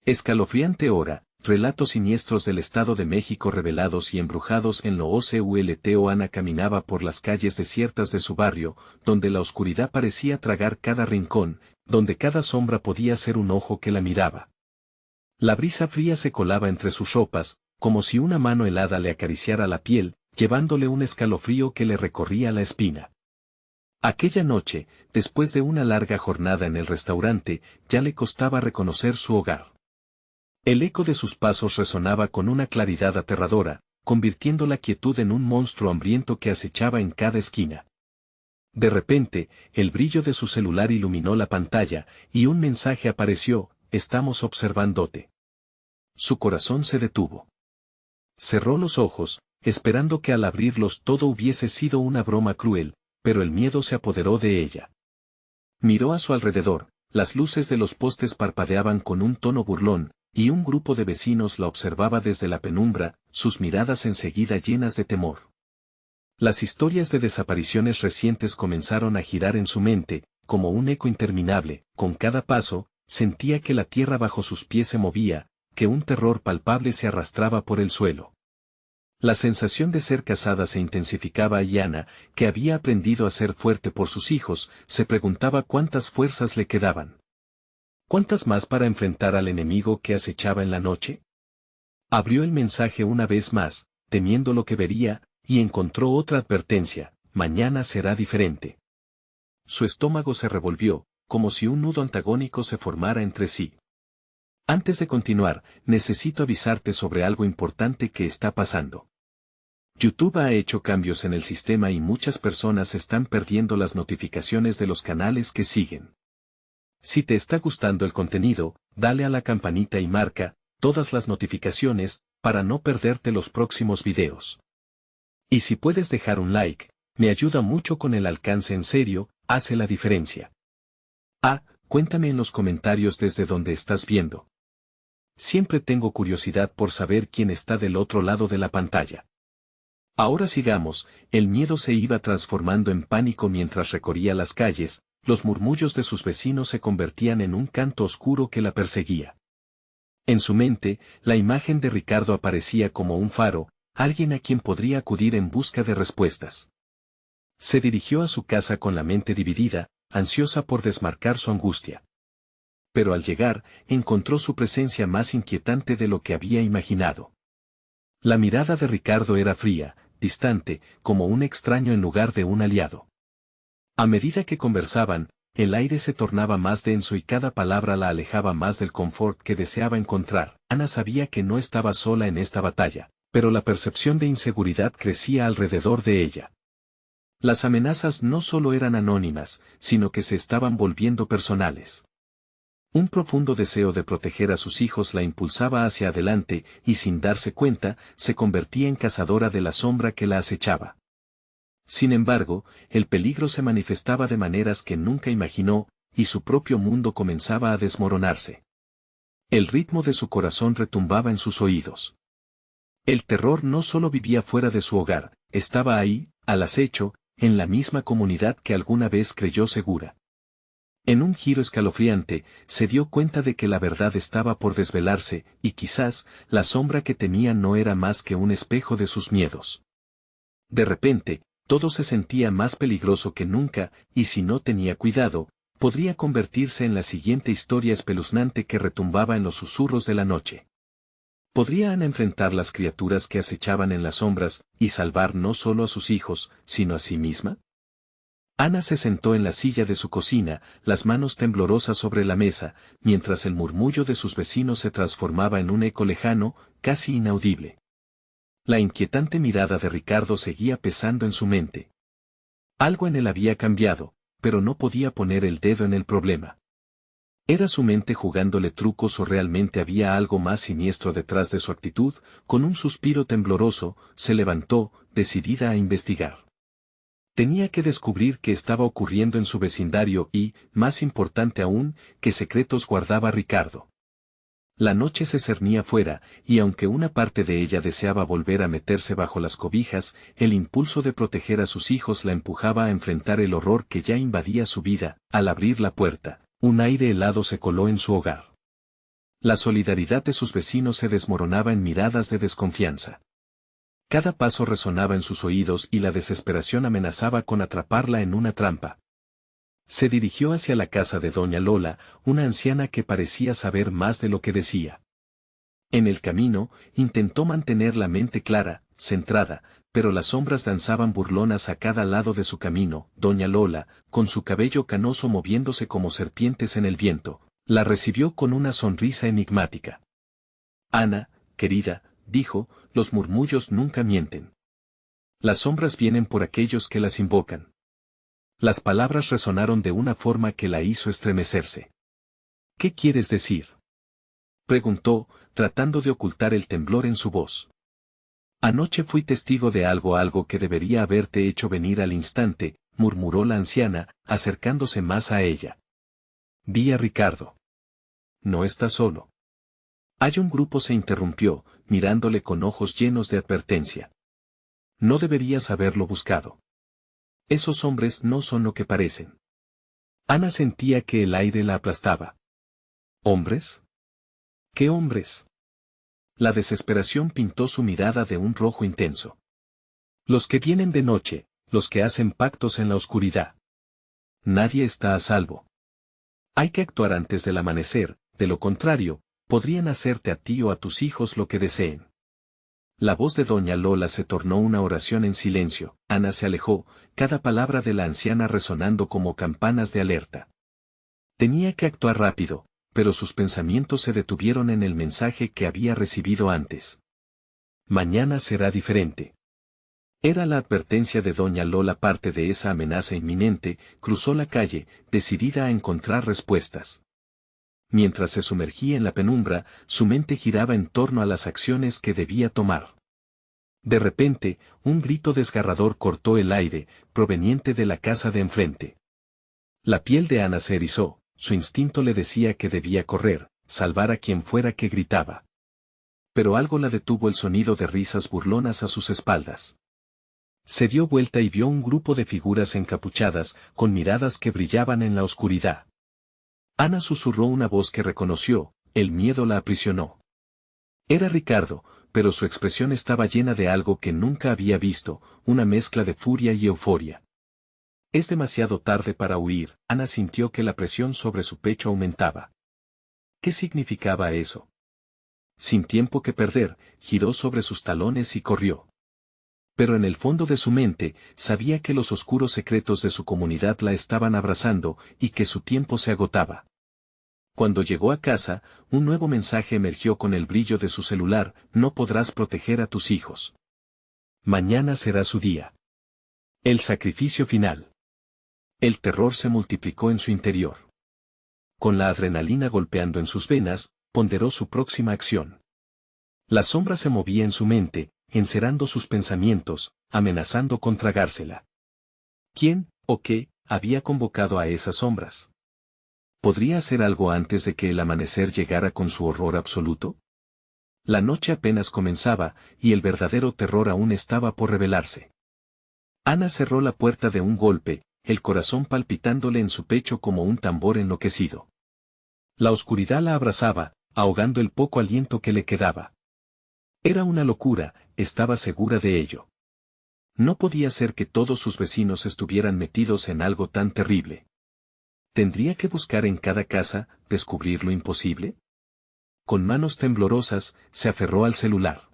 Escalofriante hora, relatos siniestros del Estado de México revelados y embrujados en lo OCULT. Ana caminaba por las calles desiertas de su barrio, donde la oscuridad parecía tragar cada rincón, donde cada sombra podía ser un ojo que la miraba. La brisa fría se colaba entre sus ropas, como si una mano helada le acariciara la piel, llevándole un escalofrío que le recorría la espina. Aquella noche, después de una larga jornada en el restaurante, ya le costaba reconocer su hogar. El eco de sus pasos resonaba con una claridad aterradora, convirtiendo la quietud en un monstruo hambriento que acechaba en cada esquina. De repente, el brillo de su celular iluminó la pantalla, y un mensaje apareció: «Estamos observándote». Su corazón se detuvo. Cerró los ojos, esperando que al abrirlos todo hubiese sido una broma cruel, pero el miedo se apoderó de ella. Miró a su alrededor, las luces de los postes parpadeaban con un tono burlón, y un grupo de vecinos la observaba desde la penumbra, sus miradas enseguida llenas de temor. Las historias de desapariciones recientes comenzaron a girar en su mente, como un eco interminable. Con cada paso, sentía que la tierra bajo sus pies se movía, que un terror palpable se arrastraba por el suelo. La sensación de ser casada se intensificaba y Ana, que había aprendido a ser fuerte por sus hijos, se preguntaba cuántas fuerzas le quedaban. ¿Cuántas más para enfrentar al enemigo que acechaba en la noche? Abrió el mensaje una vez más, temiendo lo que vería, y encontró otra advertencia: mañana será diferente. Su estómago se revolvió, como si un nudo antagónico se formara entre sí. Antes de continuar, necesito avisarte sobre algo importante que está pasando. YouTube ha hecho cambios en el sistema y muchas personas están perdiendo las notificaciones de los canales que siguen. Si te está gustando el contenido, dale a la campanita y marca todas las notificaciones, para no perderte los próximos videos. Y si puedes dejar un like, me ayuda mucho con el alcance. En serio, hace la diferencia. Cuéntame en los comentarios desde donde estás viendo. Siempre tengo curiosidad por saber quién está del otro lado de la pantalla. Ahora sigamos. El miedo se iba transformando en pánico mientras recorría las calles. Los murmullos de sus vecinos se convertían en un canto oscuro que la perseguía. En su mente, la imagen de Ricardo aparecía como un faro, alguien a quien podría acudir en busca de respuestas. Se dirigió a su casa con la mente dividida, ansiosa por desmarcar su angustia. Pero al llegar, encontró su presencia más inquietante de lo que había imaginado. La mirada de Ricardo era fría, distante, como un extraño en lugar de un aliado. A medida que conversaban, el aire se tornaba más denso y cada palabra la alejaba más del confort que deseaba encontrar. Ana sabía que no estaba sola en esta batalla, pero la percepción de inseguridad crecía alrededor de ella. Las amenazas no solo eran anónimas, sino que se estaban volviendo personales. Un profundo deseo de proteger a sus hijos la impulsaba hacia adelante y sin darse cuenta, se convertía en cazadora de la sombra que la acechaba. Sin embargo, el peligro se manifestaba de maneras que nunca imaginó, y su propio mundo comenzaba a desmoronarse. El ritmo de su corazón retumbaba en sus oídos. El terror no solo vivía fuera de su hogar, estaba ahí, al acecho, en la misma comunidad que alguna vez creyó segura. En un giro escalofriante, se dio cuenta de que la verdad estaba por desvelarse, y quizás, la sombra que temía no era más que un espejo de sus miedos. De repente, todo se sentía más peligroso que nunca, y si no tenía cuidado, podría convertirse en la siguiente historia espeluznante que retumbaba en los susurros de la noche. ¿Podrían enfrentar las criaturas que acechaban en las sombras, y salvar no solo a sus hijos, sino a sí misma? Ana se sentó en la silla de su cocina, las manos temblorosas sobre la mesa, mientras el murmullo de sus vecinos se transformaba en un eco lejano, casi inaudible. La inquietante mirada de Ricardo seguía pesando en su mente. Algo en él había cambiado, pero no podía poner el dedo en el problema. ¿Era su mente jugándole trucos o realmente había algo más siniestro detrás de su actitud? Con un suspiro tembloroso, se levantó, decidida a investigar. Tenía que descubrir qué estaba ocurriendo en su vecindario y, más importante aún, qué secretos guardaba Ricardo. La noche se cernía fuera, y aunque una parte de ella deseaba volver a meterse bajo las cobijas, el impulso de proteger a sus hijos la empujaba a enfrentar el horror que ya invadía su vida. Al abrir la puerta, un aire helado se coló en su hogar. La solidaridad de sus vecinos se desmoronaba en miradas de desconfianza. Cada paso resonaba en sus oídos y la desesperación amenazaba con atraparla en una trampa. Se dirigió hacia la casa de doña Lola, una anciana que parecía saber más de lo que decía. En el camino, intentó mantener la mente clara, centrada, pero las sombras danzaban burlonas a cada lado de su camino. Doña Lola, con su cabello canoso moviéndose como serpientes en el viento, la recibió con una sonrisa enigmática. Ana, querida, dijo, los murmullos nunca mienten. Las sombras vienen por aquellos que las invocan. Las palabras resonaron de una forma que la hizo estremecerse. ¿Qué quieres decir?, preguntó, tratando de ocultar el temblor en su voz. Anoche fui testigo de algo que debería haberte hecho venir al instante, murmuró la anciana, acercándose más a ella. Vi a Ricardo. No está solo. Hay un grupo, se interrumpió, mirándole con ojos llenos de advertencia. No deberías haberlo buscado. Esos hombres no son lo que parecen. Ana sentía que el aire la aplastaba. ¿Hombres? ¿Qué hombres? La desesperación pintó su mirada de un rojo intenso. Los que vienen de noche, los que hacen pactos en la oscuridad. Nadie está a salvo. Hay que actuar antes del amanecer, de lo contrario, podrían hacerte a ti o a tus hijos lo que deseen. La voz de doña Lola se tornó una oración en silencio. Ana se alejó, cada palabra de la anciana resonando como campanas de alerta. Tenía que actuar rápido, pero sus pensamientos se detuvieron en el mensaje que había recibido antes. Mañana será diferente. Era la advertencia de doña Lola, parte de esa amenaza inminente. Cruzó la calle, decidida a encontrar respuestas. Mientras se sumergía en la penumbra, su mente giraba en torno a las acciones que debía tomar. De repente, un grito desgarrador cortó el aire, proveniente de la casa de enfrente. La piel de Ana se erizó. Su instinto le decía que debía correr, salvar a quien fuera que gritaba. Pero algo la detuvo: el sonido de risas burlonas a sus espaldas. Se dio vuelta y vio un grupo de figuras encapuchadas, con miradas que brillaban en la oscuridad. Ana susurró una voz que reconoció, el miedo la aprisionó. Era Ricardo, pero su expresión estaba llena de algo que nunca había visto, una mezcla de furia y euforia. Es demasiado tarde para huir. Ana sintió que la presión sobre su pecho aumentaba. ¿Qué significaba eso? Sin tiempo que perder, giró sobre sus talones y corrió. Pero en el fondo de su mente, sabía que los oscuros secretos de su comunidad la estaban abrazando, y que su tiempo se agotaba. Cuando llegó a casa, un nuevo mensaje emergió con el brillo de su celular: no podrás proteger a tus hijos. Mañana será su día. El sacrificio final. El terror se multiplicó en su interior. Con la adrenalina golpeando en sus venas, ponderó su próxima acción. La sombra se movía en su mente, encerrando sus pensamientos, amenazando con tragársela. ¿Quién, o qué, había convocado a esas sombras? ¿Podría hacer algo antes de que el amanecer llegara con su horror absoluto? La noche apenas comenzaba, y el verdadero terror aún estaba por revelarse. Ana cerró la puerta de un golpe, el corazón palpitándole en su pecho como un tambor enloquecido. La oscuridad la abrazaba, ahogando el poco aliento que le quedaba. Era una locura, estaba segura de ello. No podía ser que todos sus vecinos estuvieran metidos en algo tan terrible. ¿Tendría que buscar en cada casa, descubrir lo imposible? Con manos temblorosas, se aferró al celular.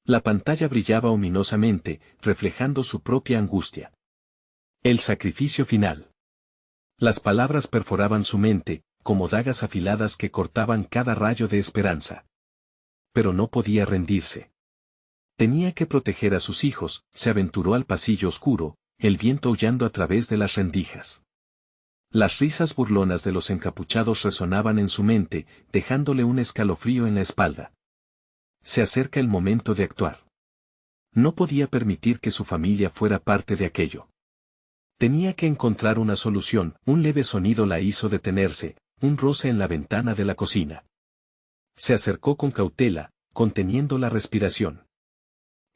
La pantalla brillaba ominosamente, reflejando su propia angustia. El sacrificio final. Las palabras perforaban su mente, como dagas afiladas que cortaban cada rayo de esperanza. Pero no podía rendirse. Tenía que proteger a sus hijos. Se aventuró al pasillo oscuro, el viento aullando a través de las rendijas. Las risas burlonas de los encapuchados resonaban en su mente, dejándole un escalofrío en la espalda. Se acerca el momento de actuar. No podía permitir que su familia fuera parte de aquello. Tenía que encontrar una solución. Un leve sonido la hizo detenerse, un roce en la ventana de la cocina. Se acercó con cautela, conteniendo la respiración.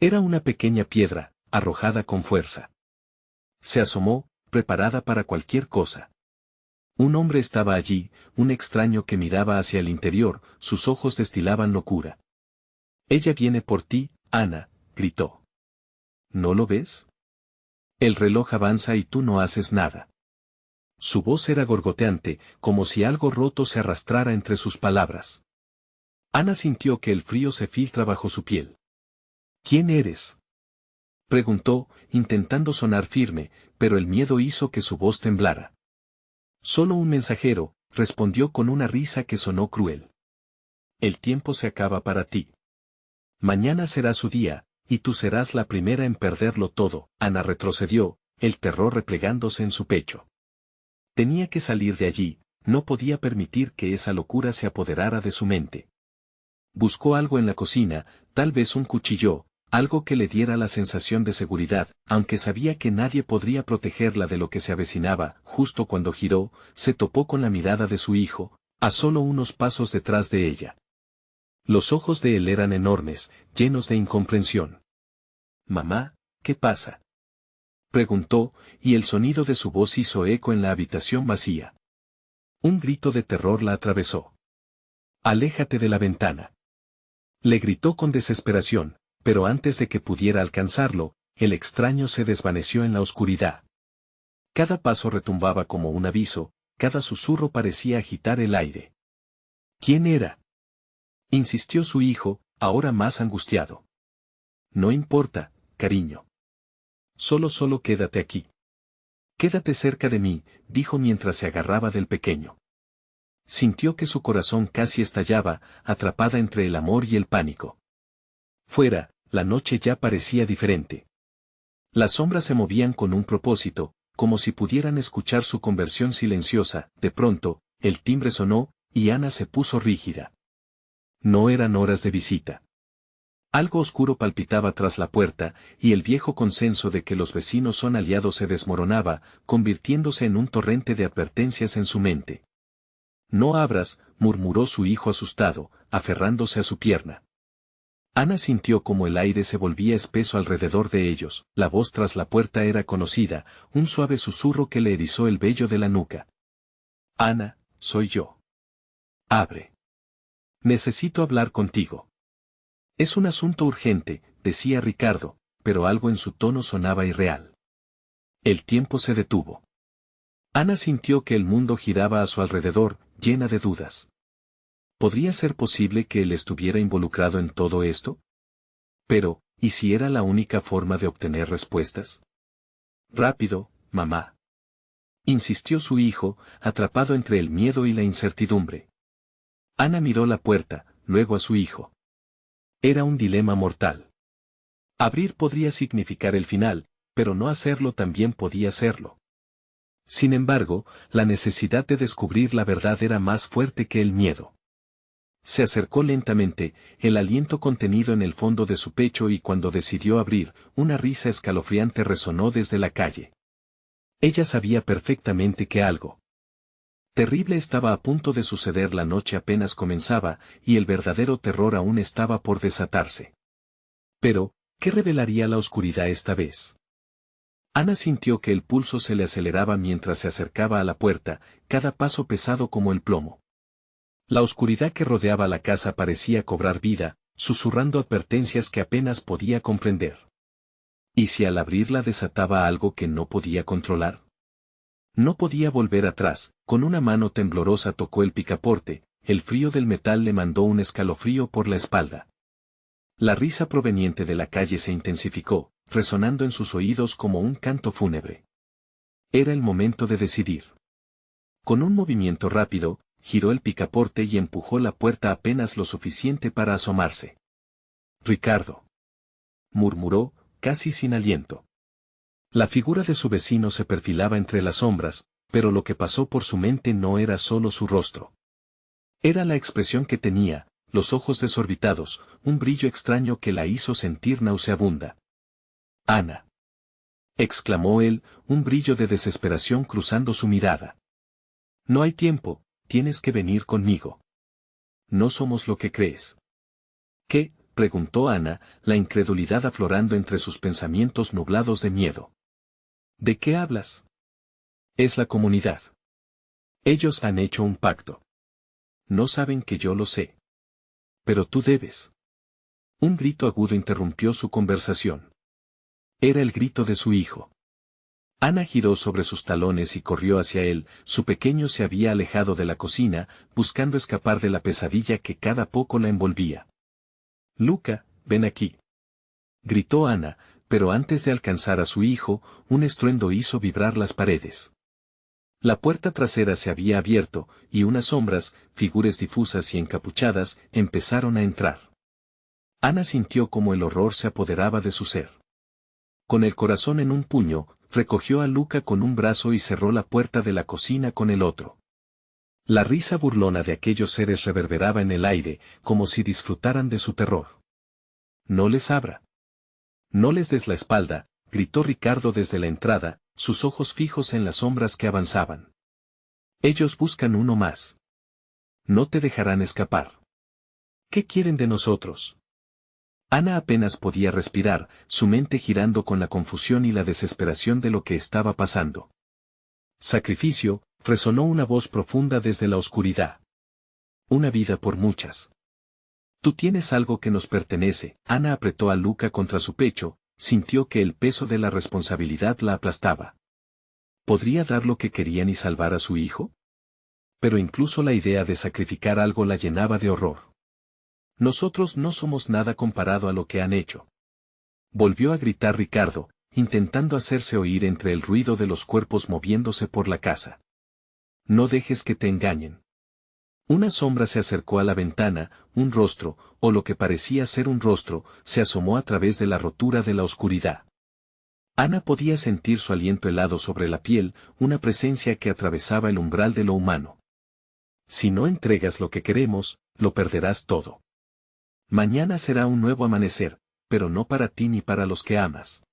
Era una pequeña piedra, arrojada con fuerza. Se asomó, preparada para cualquier cosa. Un hombre estaba allí, un extraño que miraba hacia el interior, sus ojos destilaban locura. «Ella viene por ti, Ana», gritó. «¿No lo ves? El reloj avanza y tú no haces nada». Su voz era gorgoteante, como si algo roto se arrastrara entre sus palabras. Ana sintió que el frío se filtra bajo su piel. «¿Quién eres?», preguntó, intentando sonar firme, pero el miedo hizo que su voz temblara. «Solo un mensajero», respondió con una risa que sonó cruel. «El tiempo se acaba para ti. Mañana será su día, y tú serás la primera en perderlo todo». Ana retrocedió, el terror replegándose en su pecho. Tenía que salir de allí, no podía permitir que esa locura se apoderara de su mente. Buscó algo en la cocina, tal vez un cuchillo, algo que le diera la sensación de seguridad, aunque sabía que nadie podría protegerla de lo que se avecinaba. Justo cuando giró, se topó con la mirada de su hijo, a solo unos pasos detrás de ella. Los ojos de él eran enormes, llenos de incomprensión. «Mamá, ¿qué pasa?», preguntó, y el sonido de su voz hizo eco en la habitación vacía. Un grito de terror la atravesó. «Aléjate de la ventana», le gritó con desesperación, pero antes de que pudiera alcanzarlo, el extraño se desvaneció en la oscuridad. Cada paso retumbaba como un aviso, cada susurro parecía agitar el aire. «¿Quién era?», insistió su hijo, ahora más angustiado. «No importa, cariño. Solo quédate aquí. Quédate cerca de mí», dijo mientras se agarraba del pequeño. Sintió que su corazón casi estallaba, atrapada entre el amor y el pánico. Fuera, la noche ya parecía diferente. Las sombras se movían con un propósito, como si pudieran escuchar su conversión silenciosa. De pronto, el timbre sonó, y Ana se puso rígida. No eran horas de visita. Algo oscuro palpitaba tras la puerta, y el viejo consenso de que los vecinos son aliados se desmoronaba, convirtiéndose en un torrente de advertencias en su mente. «No abras», murmuró su hijo asustado, aferrándose a su pierna. Ana sintió como el aire se volvía espeso alrededor de ellos. La voz tras la puerta era conocida, un suave susurro que le erizó el vello de la nuca. «Ana, soy yo. Abre. Necesito hablar contigo». «Es un asunto urgente», decía Ricardo, pero algo en su tono sonaba irreal. El tiempo se detuvo. Ana sintió que el mundo giraba a su alrededor, llena de dudas. ¿Podría ser posible que él estuviera involucrado en todo esto? Pero, ¿y si era la única forma de obtener respuestas? «Rápido, mamá», insistió su hijo, atrapado entre el miedo y la incertidumbre. Ana miró la puerta, luego a su hijo. Era un dilema mortal. Abrir podría significar el final, pero no hacerlo también podía serlo. Sin embargo, la necesidad de descubrir la verdad era más fuerte que el miedo. Se acercó lentamente, el aliento contenido en el fondo de su pecho, y cuando decidió abrir, una risa escalofriante resonó desde la calle. Ella sabía perfectamente que algo terrible estaba a punto de suceder. La noche apenas comenzaba, y el verdadero terror aún estaba por desatarse. Pero, ¿qué revelaría la oscuridad esta vez? Ana sintió que el pulso se le aceleraba mientras se acercaba a la puerta, cada paso pesado como el plomo. La oscuridad que rodeaba la casa parecía cobrar vida, susurrando advertencias que apenas podía comprender. ¿Y si al abrirla desataba algo que no podía controlar? No podía volver atrás. Con una mano temblorosa tocó el picaporte, el frío del metal le mandó un escalofrío por la espalda. La risa proveniente de la calle se intensificó, resonando en sus oídos como un canto fúnebre. Era el momento de decidir. Con un movimiento rápido, giró el picaporte y empujó la puerta apenas lo suficiente para asomarse. «Ricardo», murmuró, casi sin aliento. La figura de su vecino se perfilaba entre las sombras, pero lo que pasó por su mente no era solo su rostro. Era la expresión que tenía, los ojos desorbitados, un brillo extraño que la hizo sentir nauseabunda. «Ana», exclamó él, un brillo de desesperación cruzando su mirada. «No hay tiempo, tienes que venir conmigo. No somos lo que crees». «¿Qué?», preguntó Ana, la incredulidad aflorando entre sus pensamientos nublados de miedo. «¿De qué hablas?». «Es la comunidad. Ellos han hecho un pacto. No saben que yo lo sé. Pero tú debes. Un grito agudo interrumpió su conversación. Era el grito de su hijo. Ana giró sobre sus talones y corrió hacia él. Su pequeño se había alejado de la cocina, buscando escapar de la pesadilla que cada poco la envolvía. Luca, ven aquí. Gritó Ana, pero antes de alcanzar a su hijo, un estruendo hizo vibrar las paredes. La puerta trasera se había abierto, y unas sombras, figuras difusas y encapuchadas, empezaron a entrar. Ana sintió como el horror se apoderaba de su ser. Con el corazón en un puño, recogió a Luca con un brazo y cerró la puerta de la cocina con el otro. La risa burlona de aquellos seres reverberaba en el aire, como si disfrutaran de su terror. No les abra. No les des la espalda, gritó Ricardo desde la entrada, sus ojos fijos en las sombras que avanzaban. Ellos buscan uno más. No te dejarán escapar. ¿Qué quieren de nosotros? Ana apenas podía respirar, su mente girando con la confusión y la desesperación de lo que estaba pasando. Sacrificio, resonó una voz profunda desde la oscuridad. Una vida por muchas. Tú tienes algo que nos pertenece. Ana apretó a Luca contra su pecho, sintió que el peso de la responsabilidad la aplastaba. ¿Podría dar lo que querían y salvar a su hijo? Pero incluso la idea de sacrificar algo la llenaba de horror. Nosotros no somos nada comparado a lo que han hecho. Volvió a gritar Ricardo, intentando hacerse oír entre el ruido de los cuerpos moviéndose por la casa. No dejes que te engañen. Una sombra se acercó a la ventana, un rostro, o lo que parecía ser un rostro, se asomó a través de la rotura de la oscuridad. Ana podía sentir su aliento helado sobre la piel, una presencia que atravesaba el umbral de lo humano. Si no entregas lo que queremos, lo perderás todo. Mañana será un nuevo amanecer, pero no para ti ni para los que amas.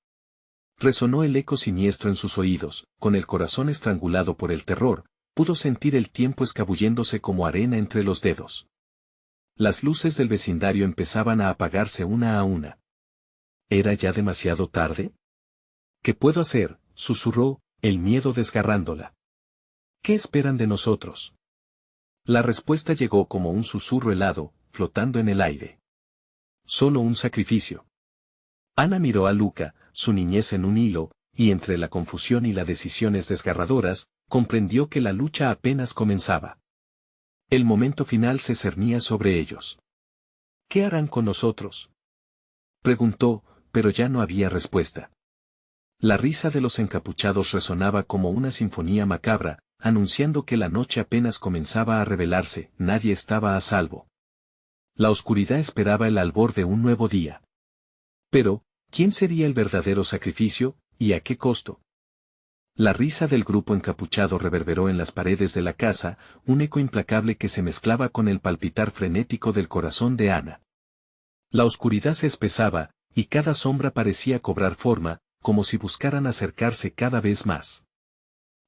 Resonó el eco siniestro en sus oídos, con el corazón estrangulado por el terror, pudo sentir el tiempo escabulléndose como arena entre los dedos. Las luces del vecindario empezaban a apagarse una a una. ¿Era ya demasiado tarde? ¿Qué puedo hacer?, susurró, el miedo desgarrándola. ¿Qué esperan de nosotros? La respuesta llegó como un susurro helado, flotando en el aire. Solo un sacrificio. Ana miró a Luca, su niñez en un hilo, y entre la confusión y las decisiones desgarradoras, comprendió que la lucha apenas comenzaba. El momento final se cernía sobre ellos. ¿Qué harán con nosotros?, preguntó, pero ya no había respuesta. La risa de los encapuchados resonaba como una sinfonía macabra, anunciando que la noche apenas comenzaba a revelarse, nadie estaba a salvo. La oscuridad esperaba el albor de un nuevo día. Pero, ¿quién sería el verdadero sacrificio, y a qué costo? La risa del grupo encapuchado reverberó en las paredes de la casa, un eco implacable que se mezclaba con el palpitar frenético del corazón de Ana. La oscuridad se espesaba, y cada sombra parecía cobrar forma, como si buscaran acercarse cada vez más.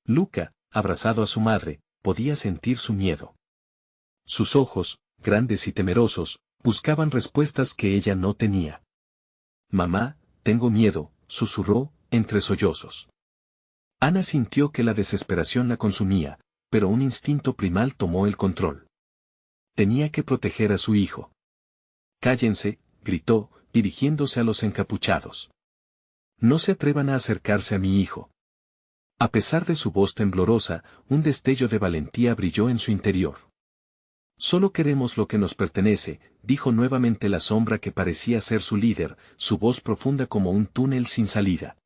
Luca, abrazado a su madre, podía sentir su miedo. Sus ojos, grandes y temerosos, buscaban respuestas que ella no tenía. Mamá, tengo miedo, susurró, entre sollozos. Ana sintió que la desesperación la consumía, pero un instinto primal tomó el control. Tenía que proteger a su hijo. Cállense, gritó, dirigiéndose a los encapuchados. No se atrevan a acercarse a mi hijo. A pesar de su voz temblorosa, un destello de valentía brilló en su interior. Solo queremos lo que nos pertenece, dijo nuevamente la sombra que parecía ser su líder, su voz profunda como un túnel sin salida.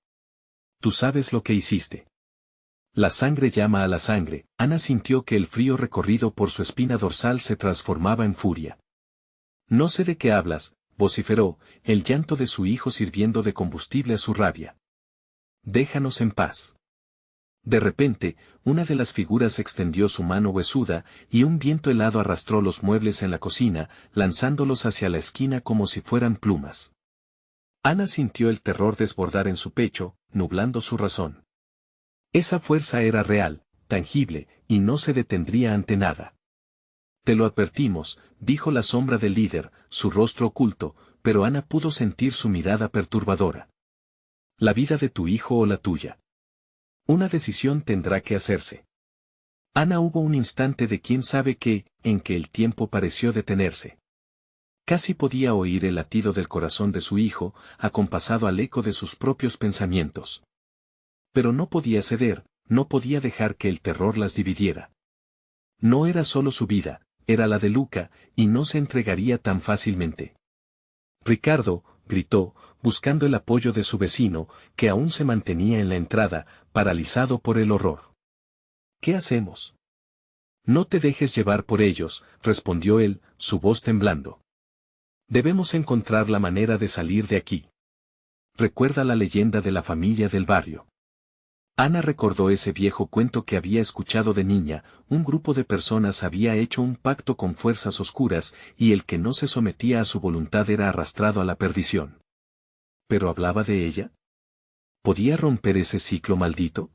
Tú sabes lo que hiciste. La sangre llama a la sangre. Ana sintió que el frío recorrido por su espina dorsal se transformaba en furia. No sé de qué hablas, vociferó, el llanto de su hijo sirviendo de combustible a su rabia. Déjanos en paz. De repente, una de las figuras extendió su mano huesuda, y un viento helado arrastró los muebles en la cocina, lanzándolos hacia la esquina como si fueran plumas. Ana sintió el terror desbordar en su pecho, nublando su razón. Esa fuerza era real, tangible, y no se detendría ante nada. Te lo advertimos, dijo la sombra del líder, su rostro oculto, pero Ana pudo sentir su mirada perturbadora. La vida de tu hijo o la tuya. Una decisión tendrá que hacerse. Ana hubo un instante de quién sabe qué, en que el tiempo pareció detenerse. Casi podía oír el latido del corazón de su hijo, acompasado al eco de sus propios pensamientos. Pero no podía ceder, no podía dejar que el terror las dividiera. No era solo su vida, era la de Luca, y no se entregaría tan fácilmente. Ricardo, gritó, buscando el apoyo de su vecino, que aún se mantenía en la entrada, paralizado por el horror. ¿Qué hacemos? No te dejes llevar por ellos, respondió él, su voz temblando. Debemos encontrar la manera de salir de aquí. Recuerda la leyenda de la familia del barrio. Ana recordó ese viejo cuento que había escuchado de niña, un grupo de personas había hecho un pacto con fuerzas oscuras, y el que no se sometía a su voluntad era arrastrado a la perdición. ¿Pero hablaba de ella? ¿Podía romper ese ciclo maldito?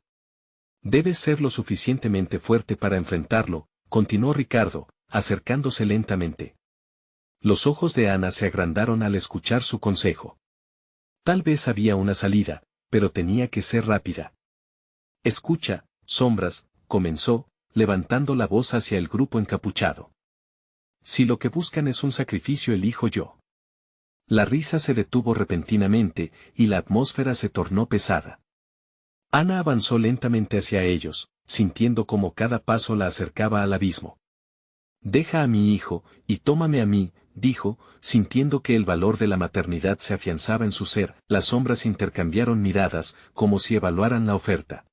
Debes ser lo suficientemente fuerte para enfrentarlo, continuó Ricardo, acercándose lentamente. Los ojos de Ana se agrandaron al escuchar su consejo. Tal vez había una salida, pero tenía que ser rápida. Escucha, sombras, comenzó, levantando la voz hacia el grupo encapuchado. Si lo que buscan es un sacrificio, elijo yo. La risa se detuvo repentinamente, y la atmósfera se tornó pesada. Ana avanzó lentamente hacia ellos, sintiendo como cada paso la acercaba al abismo. Deja a mi hijo, y tómame a mí, dijo, sintiendo que el valor de la maternidad se afianzaba en su ser. Las sombras intercambiaron miradas, como si evaluaran la oferta.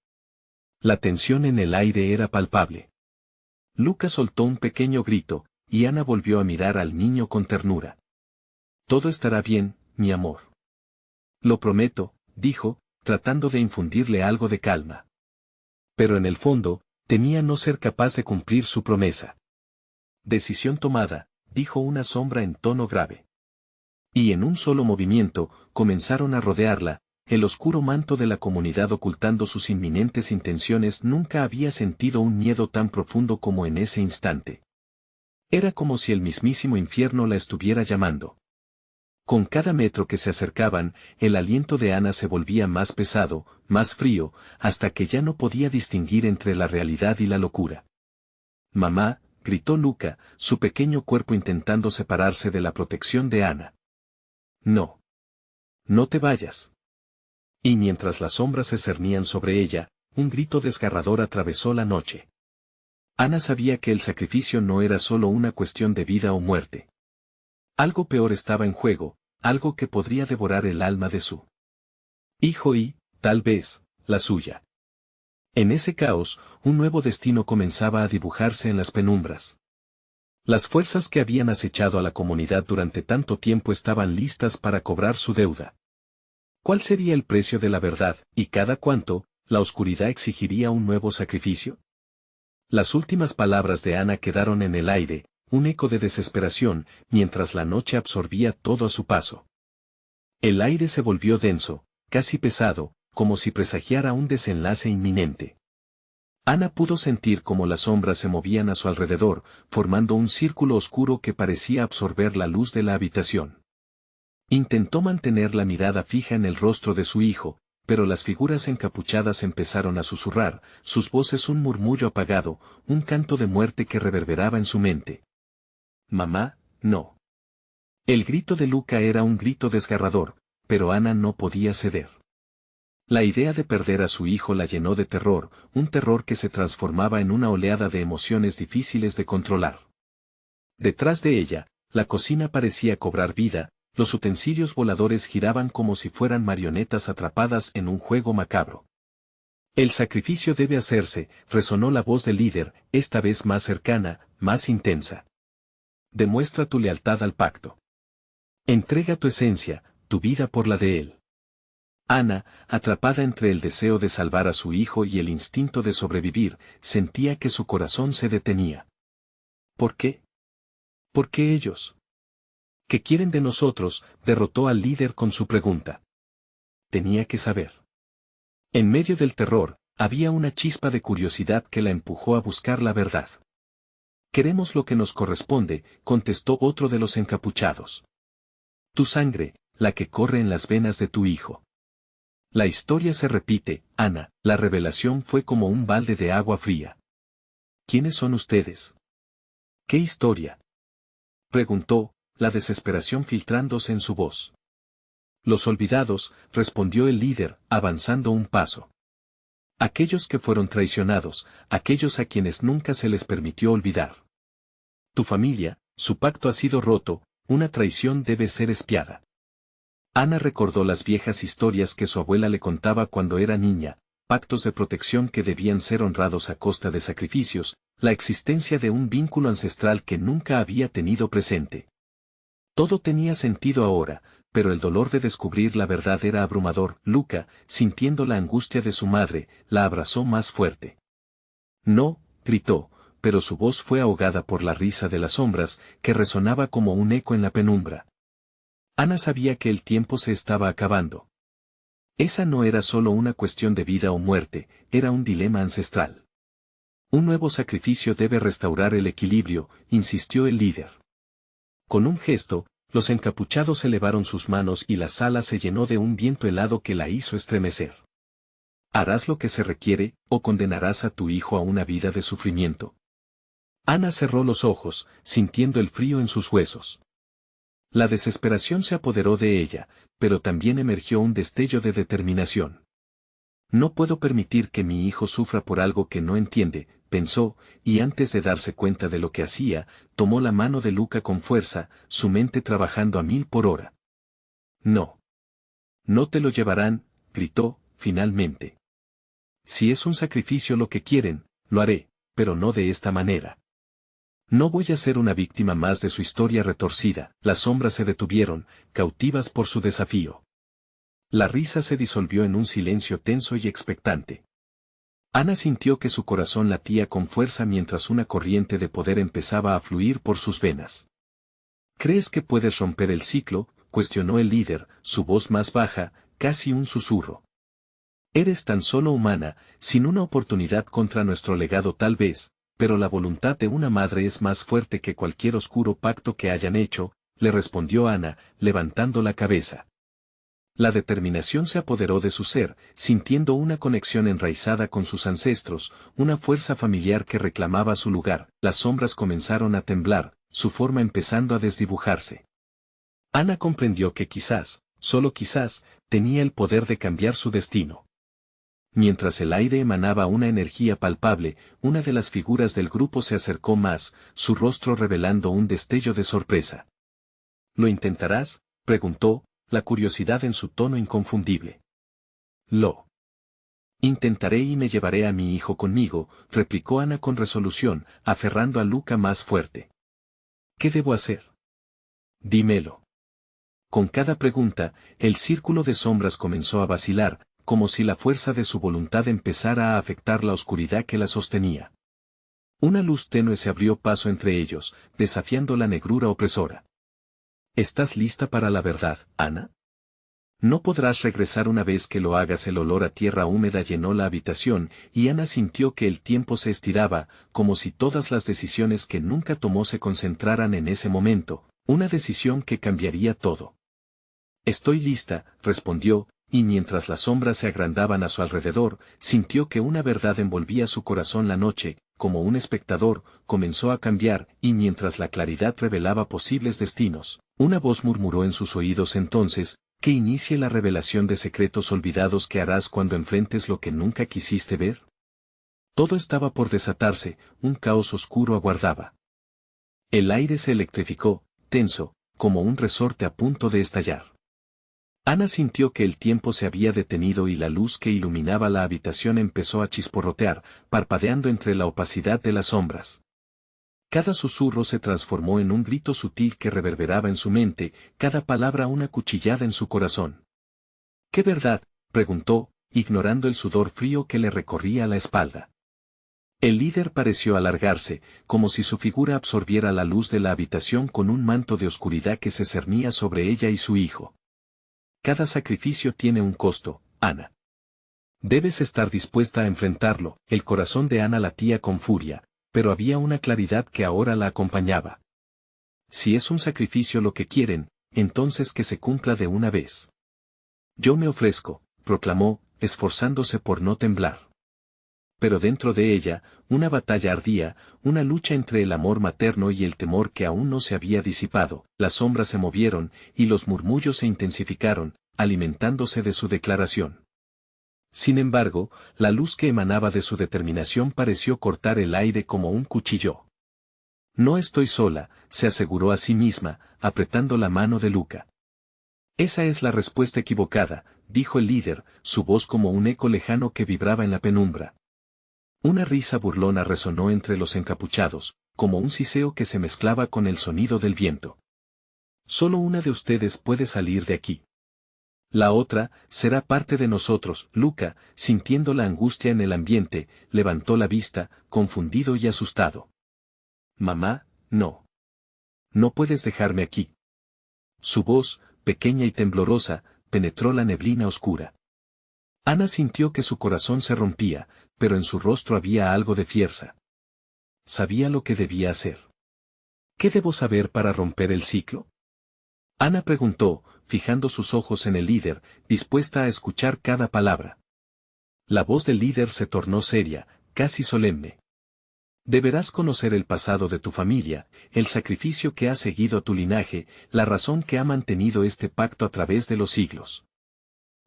La tensión en el aire era palpable. Luca soltó un pequeño grito, y Ana volvió a mirar al niño con ternura. Todo estará bien, mi amor. Lo prometo, dijo, tratando de infundirle algo de calma. Pero en el fondo, temía no ser capaz de cumplir su promesa. Decisión tomada, dijo una sombra en tono grave. Y en un solo movimiento, comenzaron a rodearla. El oscuro manto de la comunidad ocultando sus inminentes intenciones. Nunca había sentido un miedo tan profundo como en ese instante. Era como si el mismísimo infierno la estuviera llamando. Con cada metro que se acercaban, el aliento de Ana se volvía más pesado, más frío, hasta que ya no podía distinguir entre la realidad y la locura. Mamá, gritó Luca, su pequeño cuerpo intentando separarse de la protección de Ana. No. No te vayas. Y mientras las sombras se cernían sobre ella, un grito desgarrador atravesó la noche. Ana sabía que el sacrificio no era solo una cuestión de vida o muerte. Algo peor estaba en juego, algo que podría devorar el alma de su hijo y, tal vez, la suya. En ese caos, un nuevo destino comenzaba a dibujarse en las penumbras. Las fuerzas que habían acechado a la comunidad durante tanto tiempo estaban listas para cobrar su deuda. ¿Cuál sería el precio de la verdad, y cada cuánto, la oscuridad exigiría un nuevo sacrificio? Las últimas palabras de Ana quedaron en el aire, un eco de desesperación, mientras la noche absorbía todo a su paso. El aire se volvió denso, casi pesado, como si presagiara un desenlace inminente. Ana pudo sentir cómo las sombras se movían a su alrededor, formando un círculo oscuro que parecía absorber la luz de la habitación. Intentó mantener la mirada fija en el rostro de su hijo, pero las figuras encapuchadas empezaron a susurrar, sus voces un murmullo apagado, un canto de muerte que reverberaba en su mente. Mamá, no. El grito de Luca era un grito desgarrador, pero Ana no podía ceder. La idea de perder a su hijo la llenó de terror, un terror que se transformaba en una oleada de emociones difíciles de controlar. Detrás de ella, la cocina parecía cobrar vida, los utensilios voladores giraban como si fueran marionetas atrapadas en un juego macabro. El sacrificio debe hacerse, resonó la voz del líder, esta vez más cercana, más intensa. Demuestra tu lealtad al pacto. Entrega tu esencia, tu vida por la de él. Ana, atrapada entre el deseo de salvar a su hijo y el instinto de sobrevivir, sentía que su corazón se detenía. ¿Por qué? ¿Por qué ellos? ¿Qué quieren de nosotros?, derrotó al líder con su pregunta. Tenía que saber. En medio del terror, había una chispa de curiosidad que la empujó a buscar la verdad. Queremos lo que nos corresponde, contestó otro de los encapuchados. Tu sangre, la que corre en las venas de tu hijo. La historia se repite, Ana, la revelación fue como un balde de agua fría. ¿Quiénes son ustedes? ¿Qué historia? Preguntó, la desesperación filtrándose en su voz. Los olvidados, respondió el líder, avanzando un paso. Aquellos que fueron traicionados, aquellos a quienes nunca se les permitió olvidar. Tu familia, su pacto ha sido roto, una traición debe ser expiada. Ana recordó las viejas historias que su abuela le contaba cuando era niña, pactos de protección que debían ser honrados a costa de sacrificios, la existencia de un vínculo ancestral que nunca había tenido presente. Todo tenía sentido ahora, pero el dolor de descubrir la verdad era abrumador. Luca, sintiendo la angustia de su madre, la abrazó más fuerte. No, gritó, pero su voz fue ahogada por la risa de las sombras, que resonaba como un eco en la penumbra. Ana sabía que el tiempo se estaba acabando. Esa no era solo una cuestión de vida o muerte, era un dilema ancestral. Un nuevo sacrificio debe restaurar el equilibrio, insistió el líder. Con un gesto, los encapuchados elevaron sus manos y la sala se llenó de un viento helado que la hizo estremecer. ¿Harás lo que se requiere, o condenarás a tu hijo a una vida de sufrimiento? Ana cerró los ojos, sintiendo el frío en sus huesos. La desesperación se apoderó de ella, pero también emergió un destello de determinación. No puedo permitir que mi hijo sufra por algo que no entiende, pensó, y antes de darse cuenta de lo que hacía, tomó la mano de Luca con fuerza, su mente trabajando a 1000 por hora. No. No te lo llevarán, gritó, finalmente. Si es un sacrificio lo que quieren, lo haré, pero no de esta manera. No voy a ser una víctima más de su historia retorcida. Las sombras se detuvieron, cautivas por su desafío. La risa se disolvió en un silencio tenso y expectante. Ana sintió que su corazón latía con fuerza mientras una corriente de poder empezaba a fluir por sus venas. ¿Crees que puedes romper el ciclo?, cuestionó el líder, su voz más baja, casi un susurro. Eres tan solo humana, sin una oportunidad contra nuestro legado tal vez, pero la voluntad de una madre es más fuerte que cualquier oscuro pacto que hayan hecho, le respondió Ana, levantando la cabeza. La determinación se apoderó de su ser, sintiendo una conexión enraizada con sus ancestros, una fuerza familiar que reclamaba su lugar. Las sombras comenzaron a temblar, su forma empezando a desdibujarse. Ana comprendió que quizás, solo quizás, tenía el poder de cambiar su destino. Mientras el aire emanaba una energía palpable, una de las figuras del grupo se acercó más, su rostro revelando un destello de sorpresa. ¿Lo intentarás?, preguntó, la curiosidad en su tono inconfundible. Lo intentaré y me llevaré a mi hijo conmigo, replicó Ana con resolución, aferrando a Luca más fuerte. ¿Qué debo hacer? Dímelo. Con cada pregunta, el círculo de sombras comenzó a vacilar, como si la fuerza de su voluntad empezara a afectar la oscuridad que la sostenía. Una luz tenue se abrió paso entre ellos, desafiando la negrura opresora. ¿Estás lista para la verdad, Ana? No podrás regresar una vez que lo hagas. El olor a tierra húmeda llenó la habitación, y Ana sintió que el tiempo se estiraba, como si todas las decisiones que nunca tomó se concentraran en ese momento, una decisión que cambiaría todo. Estoy lista, respondió, y mientras las sombras se agrandaban a su alrededor, sintió que una verdad envolvía su corazón. La noche, como un espectador, comenzó a cambiar, y mientras la claridad revelaba posibles destinos, una voz murmuró en sus oídos: entonces, que inicie la revelación de secretos olvidados que harás cuando enfrentes lo que nunca quisiste ver. Todo estaba por desatarse, un caos oscuro aguardaba. El aire se electrificó, tenso, como un resorte a punto de estallar. Ana sintió que el tiempo se había detenido y la luz que iluminaba la habitación empezó a chisporrotear, parpadeando entre la opacidad de las sombras. Cada susurro se transformó en un grito sutil que reverberaba en su mente, cada palabra una cuchillada en su corazón. ¿Qué verdad?, preguntó, ignorando el sudor frío que le recorría la espalda. El líder pareció alargarse, como si su figura absorbiera la luz de la habitación con un manto de oscuridad que se cernía sobre ella y su hijo. Cada sacrificio tiene un costo, Ana. Debes estar dispuesta a enfrentarlo. El corazón de Ana latía con furia, pero había una claridad que ahora la acompañaba. Si es un sacrificio lo que quieren, entonces que se cumpla de una vez. Yo me ofrezco, proclamó, esforzándose por no temblar. pero dentro de ella, una batalla ardía, una lucha entre el amor materno y el temor que aún no se había disipado. Las sombras se movieron, y los murmullos se intensificaron, alimentándose de su declaración. Sin embargo, la luz que emanaba de su determinación pareció cortar el aire como un cuchillo. No estoy sola, se aseguró a sí misma, apretando la mano de Luca. Esa es la respuesta equivocada, dijo el líder, su voz como un eco lejano que vibraba en la penumbra. Una risa burlona resonó entre los encapuchados, como un siseo que se mezclaba con el sonido del viento. Solo una de ustedes puede salir de aquí. La otra, será parte de nosotros. Luca, sintiendo la angustia en el ambiente, levantó la vista, confundido y asustado. Mamá, no. No puedes dejarme aquí. Su voz, pequeña y temblorosa, penetró la neblina oscura. Ana sintió que su corazón se rompía, pero en su rostro había algo de fiereza. Sabía lo que debía hacer. ¿Qué debo saber para romper el ciclo? Ana preguntó, fijando sus ojos en el líder, dispuesta a escuchar cada palabra. La voz del líder se tornó seria, casi solemne. Deberás conocer el pasado de tu familia, el sacrificio que ha seguido a tu linaje, la razón que ha mantenido este pacto a través de los siglos.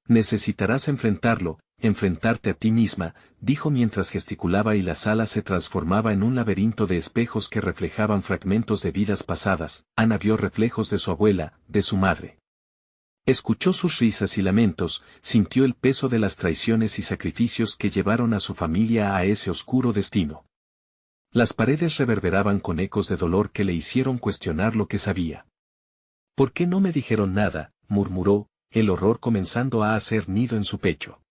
Necesitarás enfrentarlo, enfrentarte a ti misma, dijo mientras gesticulaba y la sala se transformaba en un laberinto de espejos que reflejaban fragmentos de vidas pasadas. Ana vio reflejos de su abuela, de su madre. Escuchó sus risas y lamentos, sintió el peso de las traiciones y sacrificios que llevaron a su familia a ese oscuro destino. Las paredes reverberaban con ecos de dolor que le hicieron cuestionar lo que sabía. ¿Por qué no me dijeron nada?, murmuró, el horror comenzando a hacer nido en su pecho.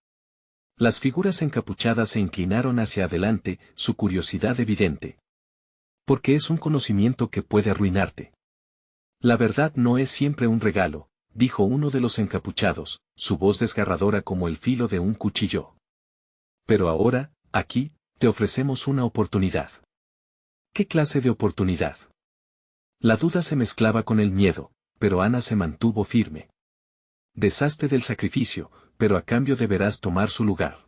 Las figuras encapuchadas se inclinaron hacia adelante, su curiosidad evidente. Porque es un conocimiento que puede arruinarte. La verdad no es siempre un regalo, dijo uno de los encapuchados, su voz desgarradora como el filo de un cuchillo. Pero ahora, aquí, te ofrecemos una oportunidad. ¿Qué clase de oportunidad? La duda se mezclaba con el miedo, pero Ana se mantuvo firme. Deshazte del sacrificio, pero a cambio deberás tomar su lugar.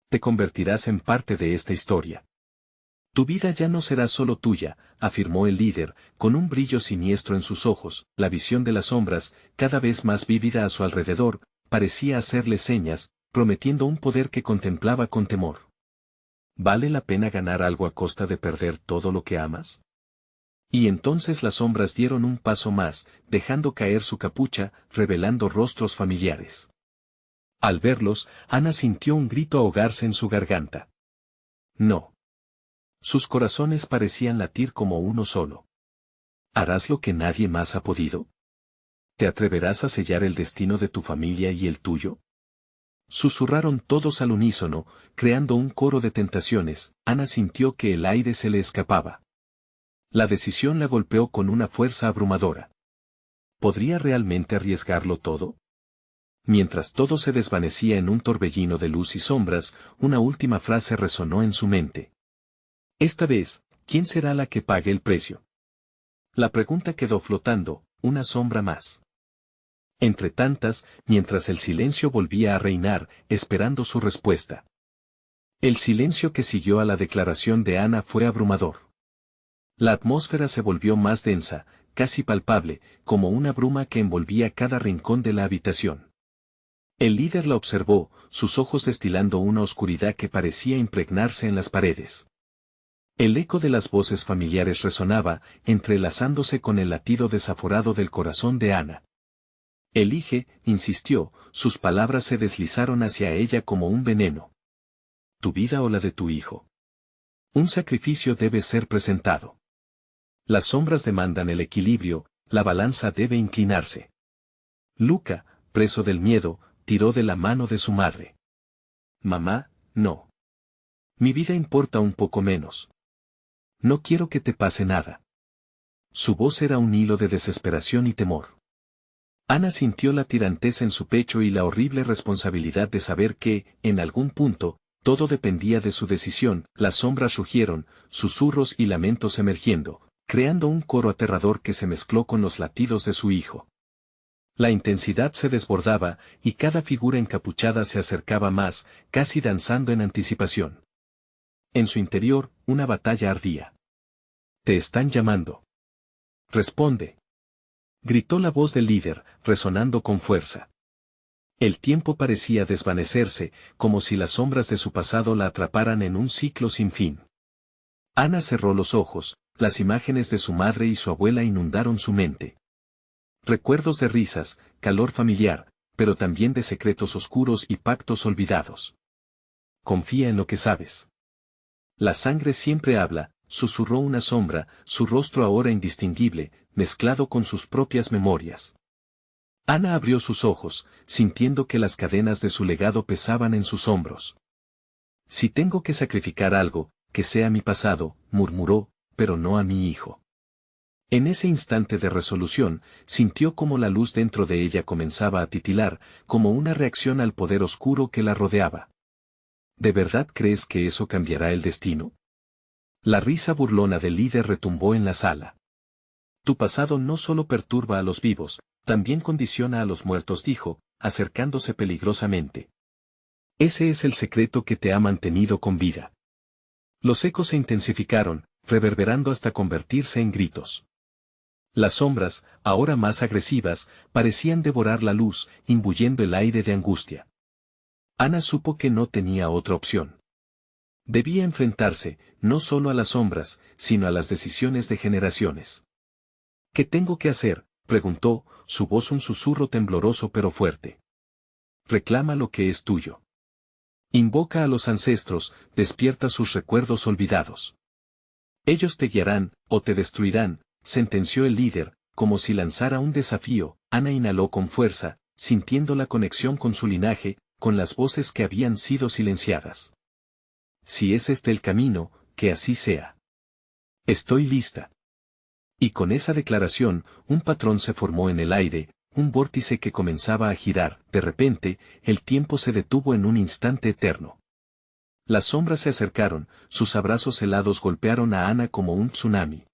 Te convertirás en parte de esta historia. Tu vida ya no será solo tuya, afirmó el líder, con un brillo siniestro en sus ojos. La visión de las sombras, cada vez más vívida a su alrededor, parecía hacerle señas, prometiendo un poder que contemplaba con temor. ¿Vale la pena ganar algo a costa de perder todo lo que amas? Y entonces las sombras dieron un paso más, dejando caer su capucha, revelando rostros familiares. Al verlos, Ana sintió un grito ahogarse en su garganta. No. Sus corazones parecían latir como uno solo. ¿Harás lo que nadie más ha podido? ¿Te atreverás a sellar el destino de tu familia y el tuyo? Susurraron todos al unísono, creando un coro de tentaciones. Ana sintió que el aire se le escapaba. La decisión la golpeó con una fuerza abrumadora. ¿Podría realmente arriesgarlo todo? Mientras todo se desvanecía en un torbellino de luz y sombras, una última frase resonó en su mente. Esta vez, ¿quién será la que pague el precio? La pregunta quedó flotando, una sombra más. Entre tantas, mientras el silencio volvía a reinar, esperando su respuesta. El silencio que siguió a la declaración de Ana fue abrumador. La atmósfera se volvió más densa, casi palpable, como una bruma que envolvía cada rincón de la habitación. El líder la observó, sus ojos destilando una oscuridad que parecía impregnarse en las paredes. El eco de las voces familiares resonaba, entrelazándose con el latido desaforado del corazón de Ana. Elige, insistió, sus palabras se deslizaron hacia ella como un veneno. ¿Tu vida o la de tu hijo? Un sacrificio debe ser presentado. Las sombras demandan el equilibrio, la balanza debe inclinarse. Luca, preso del miedo, tiró de la mano de su madre. Mamá, no. Mi vida importa un poco menos. No quiero que te pase nada. Su voz era un hilo de desesperación y temor. Ana sintió la tirantez en su pecho y la horrible responsabilidad de saber que, en algún punto, todo dependía de su decisión. Las sombras rugieron, susurros y lamentos emergiendo, creando un coro aterrador que se mezcló con los latidos de su hijo. La intensidad se desbordaba, y cada figura encapuchada se acercaba más, casi danzando en anticipación. En su interior, una batalla ardía. «Te están llamando. Responde», gritó la voz del líder, resonando con fuerza. El tiempo parecía desvanecerse, como si las sombras de su pasado la atraparan en un ciclo sin fin. Ana cerró los ojos, las imágenes de su madre y su abuela inundaron su mente. Recuerdos de risas, calor familiar, pero también de secretos oscuros y pactos olvidados. «Confía en lo que sabes. La sangre siempre habla», susurró una sombra, su rostro ahora indistinguible, mezclado con sus propias memorias. Ana abrió sus ojos, sintiendo que las cadenas de su legado pesaban en sus hombros. «Si tengo que sacrificar algo, que sea mi pasado», murmuró, «pero no a mi hijo». En ese instante de resolución, sintió como la luz dentro de ella comenzaba a titilar, como una reacción al poder oscuro que la rodeaba. «¿De verdad crees que eso cambiará el destino?». La risa burlona del líder retumbó en la sala. «Tu pasado no solo perturba a los vivos, también condiciona a los muertos», dijo, acercándose peligrosamente. «Ese es el secreto que te ha mantenido con vida». Los ecos se intensificaron, reverberando hasta convertirse en gritos. Las sombras, ahora más agresivas, parecían devorar la luz, imbuyendo el aire de angustia. Ana supo que no tenía otra opción. Debía enfrentarse, no solo a las sombras, sino a las decisiones de generaciones. «¿Qué tengo que hacer?», preguntó, su voz un susurro tembloroso pero fuerte. «Reclama lo que es tuyo. Invoca a los ancestros, despierta sus recuerdos olvidados. Ellos te guiarán, o te destruirán», sentenció el líder, como si lanzara un desafío. Ana inhaló con fuerza, sintiendo la conexión con su linaje, con las voces que habían sido silenciadas. «Si es este el camino, que así sea. Estoy lista». Y con esa declaración, un patrón se formó en el aire, un vórtice que comenzaba a girar. De repente, el tiempo se detuvo en un instante eterno. Las sombras se acercaron, sus abrazos helados golpearon a Ana como un tsunami.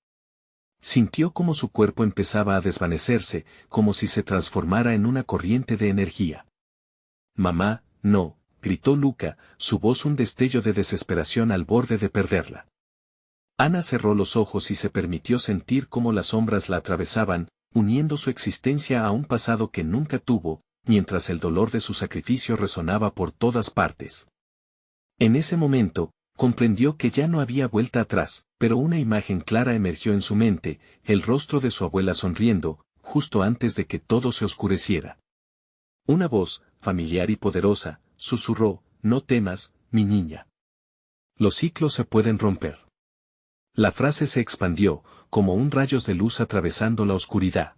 Sintió como su cuerpo empezaba a desvanecerse, como si se transformara en una corriente de energía. «Mamá, no», gritó Luca, su voz un destello de desesperación al borde de perderla. Ana cerró los ojos y se permitió sentir cómo las sombras la atravesaban, uniendo su existencia a un pasado que nunca tuvo, mientras el dolor de su sacrificio resonaba por todas partes. En ese momento, comprendió que ya no había vuelta atrás, pero una imagen clara emergió en su mente, el rostro de su abuela sonriendo, justo antes de que todo se oscureciera. Una voz, familiar y poderosa, susurró: «No temas, mi niña. Los ciclos se pueden romper». La frase se expandió, como un rayos de luz atravesando la oscuridad.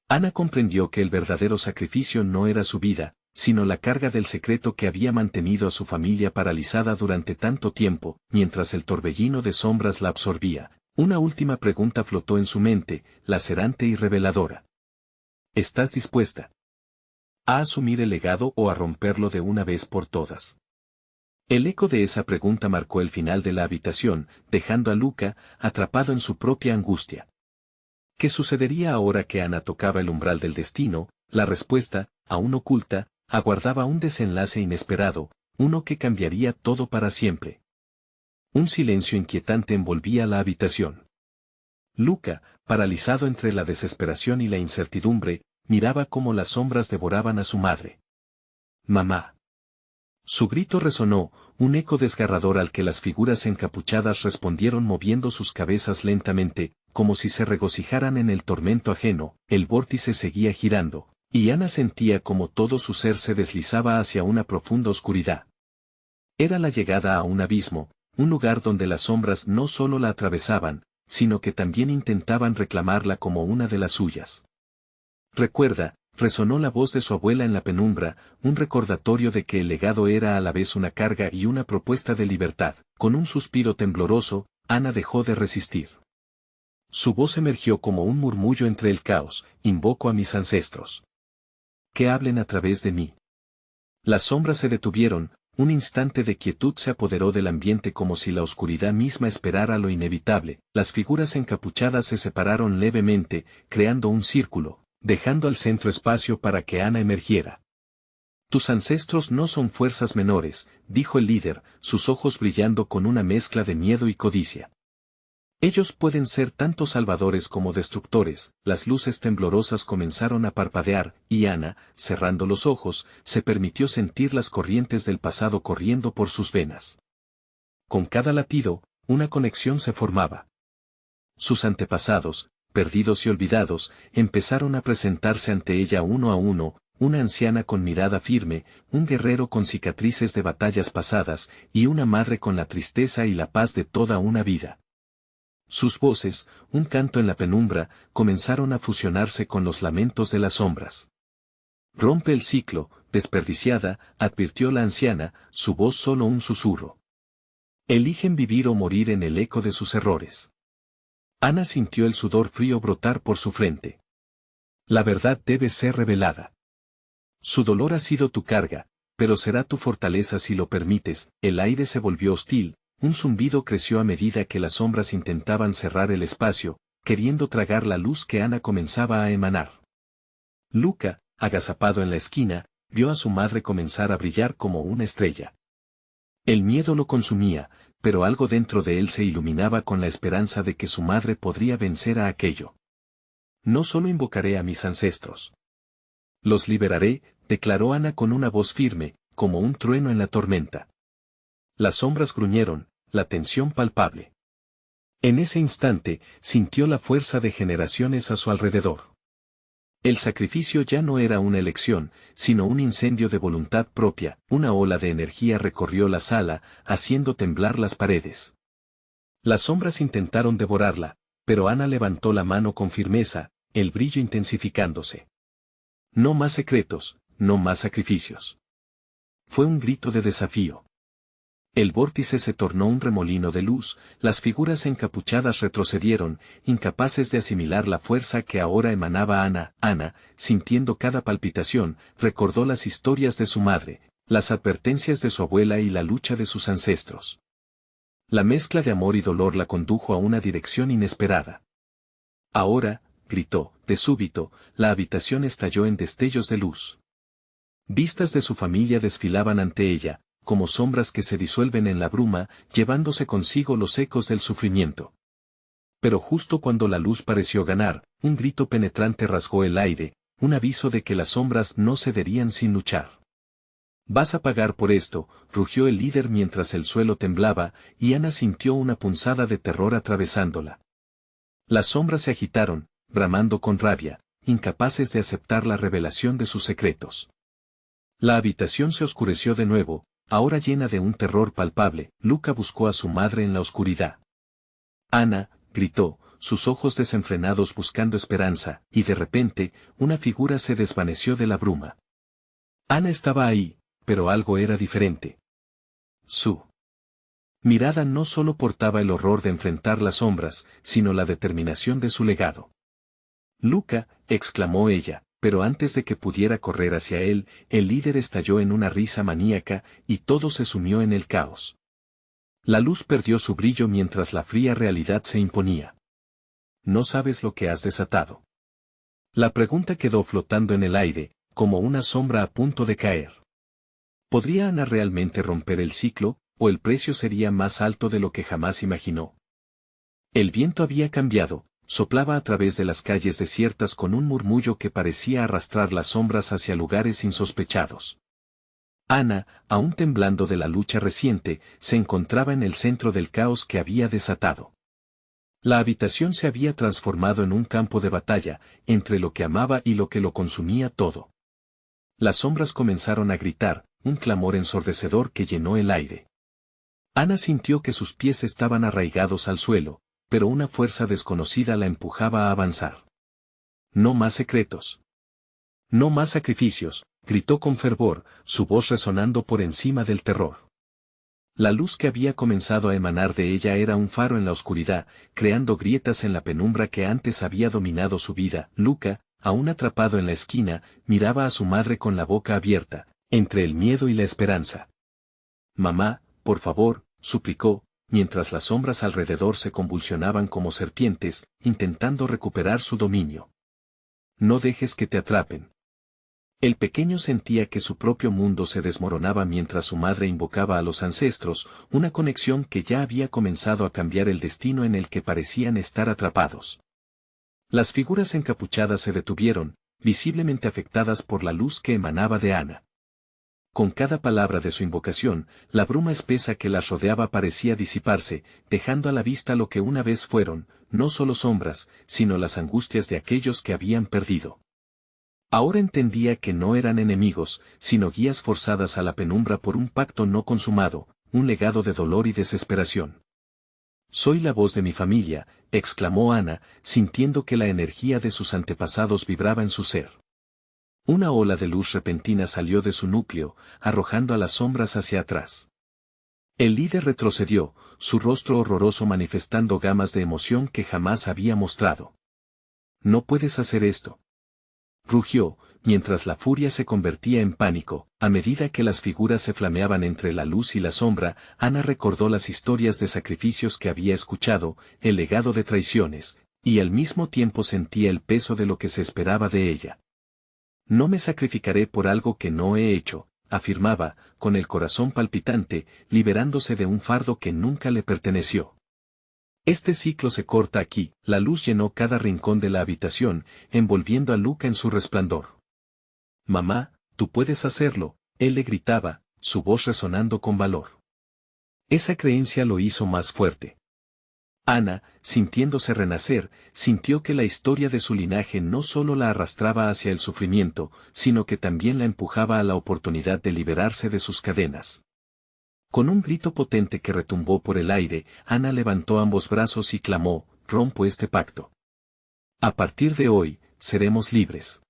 Ana comprendió que el verdadero sacrificio no era su vida, sino la carga del secreto que había mantenido a su familia paralizada durante tanto tiempo, mientras el torbellino de sombras la absorbía. Una última pregunta flotó en su mente, lacerante y reveladora. «¿Estás dispuesta a asumir el legado o a romperlo de una vez por todas?». El eco de esa pregunta marcó el final de la habitación, dejando a Luca atrapado en su propia angustia. ¿Qué sucedería ahora que Ana tocaba el umbral del destino? La respuesta, aún oculta, aguardaba un desenlace inesperado, uno que cambiaría todo para siempre. Un silencio inquietante envolvía la habitación. Luca, paralizado entre la desesperación y la incertidumbre, miraba cómo las sombras devoraban a su madre. «Mamá». Su grito resonó, un eco desgarrador al que las figuras encapuchadas respondieron moviendo sus cabezas lentamente, como si se regocijaran en el tormento ajeno. El vórtice seguía girando, y Ana sentía como todo su ser se deslizaba hacia una profunda oscuridad. Era la llegada a un abismo, un lugar donde las sombras no solo la atravesaban, sino que también intentaban reclamarla como una de las suyas. «Recuerda», resonó la voz de su abuela en la penumbra, un recordatorio de que el legado era a la vez una carga y una propuesta de libertad. Con un suspiro tembloroso, Ana dejó de resistir. Su voz emergió como un murmullo entre el caos: «Invoco a mis ancestros. Que hablen a través de mí». Las sombras se detuvieron, un instante de quietud se apoderó del ambiente como si la oscuridad misma esperara lo inevitable. Las figuras encapuchadas se separaron levemente, creando un círculo, dejando al centro espacio para que Ana emergiera. Tus ancestros no son fuerzas menores, dijo el líder, sus ojos brillando con una mezcla de miedo y codicia. Ellos pueden ser tanto salvadores como destructores. Las luces temblorosas comenzaron a parpadear, y Ana, cerrando los ojos, se permitió sentir las corrientes del pasado corriendo por sus venas. Con cada latido, una conexión se formaba. Sus antepasados, perdidos y olvidados, empezaron a presentarse ante ella uno a uno, una anciana con mirada firme, un guerrero con cicatrices de batallas pasadas, y una madre con la tristeza y la paz de toda una vida. Sus voces, un canto en la penumbra, comenzaron a fusionarse con los lamentos de las sombras. Rompe el ciclo, desperdiciada, advirtió la anciana, su voz solo un susurro. Eligen vivir o morir en el eco de sus errores. Ana sintió el sudor frío brotar por su frente. La verdad debe ser revelada. Su dolor ha sido tu carga, pero será tu fortaleza si lo permites. El aire se volvió hostil, un zumbido creció a medida que las sombras intentaban cerrar el espacio, queriendo tragar la luz que Ana comenzaba a emanar. Luca, agazapado en la esquina, vio a su madre comenzar a brillar como una estrella. El miedo lo consumía, pero algo dentro de él se iluminaba con la esperanza de que su madre podría vencer a aquello. No solo invocaré a mis ancestros. Los liberaré, declaró Ana con una voz firme, como un trueno en la tormenta. Las sombras gruñeron, la tensión palpable. En ese instante, sintió la fuerza de generaciones a su alrededor. El sacrificio ya no era una elección, sino un incendio de voluntad propia. Una ola de energía recorrió la sala, haciendo temblar las paredes. Las sombras intentaron devorarla, pero Ana levantó la mano con firmeza, el brillo intensificándose. No más secretos, no más sacrificios. Fue un grito de desafío. El vórtice se tornó un remolino de luz, las figuras encapuchadas retrocedieron, incapaces de asimilar la fuerza que ahora emanaba Ana. Ana, sintiendo cada palpitación, recordó las historias de su madre, las advertencias de su abuela y la lucha de sus ancestros. La mezcla de amor y dolor la condujo a una dirección inesperada. Ahora, gritó, de súbito, la habitación estalló en destellos de luz. Vistas de su familia desfilaban ante ella, como sombras que se disuelven en la bruma, llevándose consigo los ecos del sufrimiento. Pero justo cuando la luz pareció ganar, un grito penetrante rasgó el aire, un aviso de que las sombras no cederían sin luchar. «Vas a pagar por esto», rugió el líder mientras el suelo temblaba, y Ana sintió una punzada de terror atravesándola. Las sombras se agitaron, bramando con rabia, incapaces de aceptar la revelación de sus secretos. La habitación se oscureció de nuevo, ahora llena de un terror palpable. Luca buscó a su madre en la oscuridad. «Ana», gritó, sus ojos desenfrenados buscando esperanza, y de repente, una figura se desvaneció de la bruma. Ana estaba ahí, pero algo era diferente. Su mirada no solo portaba el horror de enfrentar las sombras, sino la determinación de su legado. «Luca», exclamó ella, pero antes de que pudiera correr hacia él, el líder estalló en una risa maníaca, y todo se sumió en el caos. La luz perdió su brillo mientras la fría realidad se imponía. «¿No sabes lo que has desatado?». La pregunta quedó flotando en el aire, como una sombra a punto de caer. ¿Podría Ana realmente romper el ciclo, o el precio sería más alto de lo que jamás imaginó? El viento había cambiado. Soplaba a través de las calles desiertas con un murmullo que parecía arrastrar las sombras hacia lugares insospechados. Ana, aún temblando de la lucha reciente, se encontraba en el centro del caos que había desatado. La habitación se había transformado en un campo de batalla, entre lo que amaba y lo que lo consumía todo. Las sombras comenzaron a gritar, un clamor ensordecedor que llenó el aire. Ana sintió que sus pies estaban arraigados al suelo, pero una fuerza desconocida la empujaba a avanzar. «No más secretos. No más sacrificios», gritó con fervor, su voz resonando por encima del terror. La luz que había comenzado a emanar de ella era un faro en la oscuridad, creando grietas en la penumbra que antes había dominado su vida. Luca, aún atrapado en la esquina, miraba a su madre con la boca abierta, entre el miedo y la esperanza. «Mamá, por favor», suplicó, mientras las sombras alrededor se convulsionaban como serpientes, intentando recuperar su dominio. «No dejes que te atrapen». El pequeño sentía que su propio mundo se desmoronaba mientras su madre invocaba a los ancestros, una conexión que ya había comenzado a cambiar el destino en el que parecían estar atrapados. Las figuras encapuchadas se detuvieron, visiblemente afectadas por la luz que emanaba de Ana. Con cada palabra de su invocación, la bruma espesa que las rodeaba parecía disiparse, dejando a la vista lo que una vez fueron, no solo sombras, sino las angustias de aquellos que habían perdido. Ahora entendía que no eran enemigos, sino guías forzadas a la penumbra por un pacto no consumado, un legado de dolor y desesperación. «Soy la voz de mi familia», exclamó Ana, sintiendo que la energía de sus antepasados vibraba en su ser. Una ola de luz repentina salió de su núcleo, arrojando a las sombras hacia atrás. El líder retrocedió, su rostro horroroso manifestando gamas de emoción que jamás había mostrado. «No puedes hacer esto», rugió, mientras la furia se convertía en pánico. A medida que las figuras se flameaban entre la luz y la sombra, Ana recordó las historias de sacrificios que había escuchado, el legado de traiciones, y al mismo tiempo sentía el peso de lo que se esperaba de ella. «No me sacrificaré por algo que no he hecho», afirmaba, con el corazón palpitante, liberándose de un fardo que nunca le perteneció. Este ciclo se corta aquí. La luz llenó cada rincón de la habitación, envolviendo a Luca en su resplandor. «Mamá, tú puedes hacerlo», él le gritaba, su voz resonando con valor. Esa creencia lo hizo más fuerte. Ana, sintiéndose renacer, sintió que la historia de su linaje no solo la arrastraba hacia el sufrimiento, sino que también la empujaba a la oportunidad de liberarse de sus cadenas. Con un grito potente que retumbó por el aire, Ana levantó ambos brazos y clamó: «Rompo este pacto. A partir de hoy, seremos libres».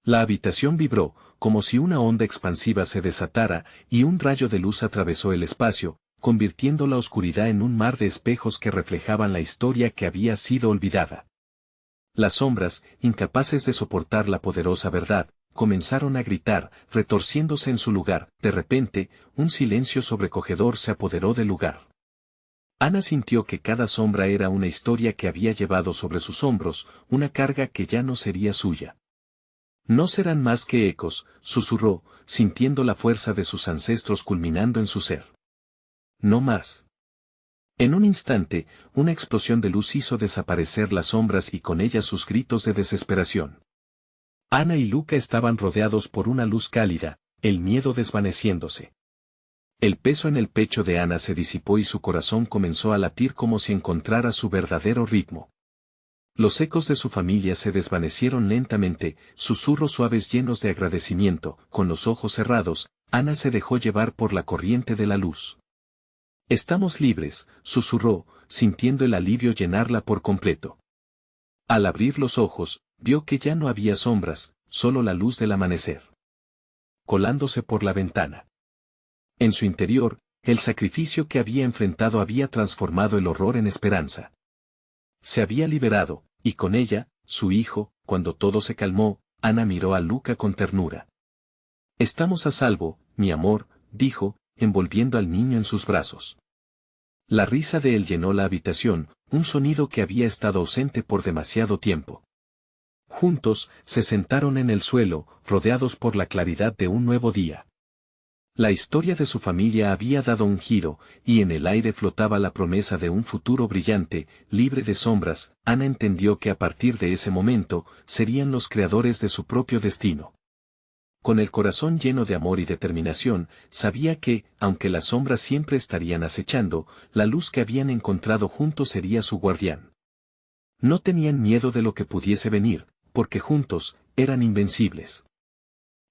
La habitación vibró, como si una onda expansiva se desatara, y un rayo de luz atravesó el espacio, convirtiendo la oscuridad en un mar de espejos que reflejaban la historia que había sido olvidada. Las sombras, incapaces de soportar la poderosa verdad, comenzaron a gritar, retorciéndose en su lugar. De repente, un silencio sobrecogedor se apoderó del lugar. Ana sintió que cada sombra era una historia que había llevado sobre sus hombros, una carga que ya no sería suya. «No serán más que ecos», susurró, sintiendo la fuerza de sus ancestros culminando en su ser. «No más». En un instante, una explosión de luz hizo desaparecer las sombras y con ellas sus gritos de desesperación. Ana y Luca estaban rodeados por una luz cálida, el miedo desvaneciéndose. El peso en el pecho de Ana se disipó y su corazón comenzó a latir como si encontrara su verdadero ritmo. Los ecos de su familia se desvanecieron lentamente, susurros suaves llenos de agradecimiento. Con los ojos cerrados, Ana se dejó llevar por la corriente de la luz. «Estamos libres», susurró, sintiendo el alivio llenarla por completo. Al abrir los ojos, vio que ya no había sombras, solo la luz del amanecer colándose por la ventana. En su interior, el sacrificio que había enfrentado había transformado el horror en esperanza. Se había liberado, y con ella, su hijo. Cuando todo se calmó, Ana miró a Luca con ternura. «Estamos a salvo, mi amor», dijo, envolviendo al niño en sus brazos. La risa de él llenó la habitación, un sonido que había estado ausente por demasiado tiempo. Juntos, se sentaron en el suelo, rodeados por la claridad de un nuevo día. La historia de su familia había dado un giro, y en el aire flotaba la promesa de un futuro brillante, libre de sombras. Ana entendió que a partir de ese momento, serían los creadores de su propio destino. Con el corazón lleno de amor y determinación, sabía que, aunque las sombras siempre estarían acechando, la luz que habían encontrado juntos sería su guardián. No tenían miedo de lo que pudiese venir, porque juntos, eran invencibles.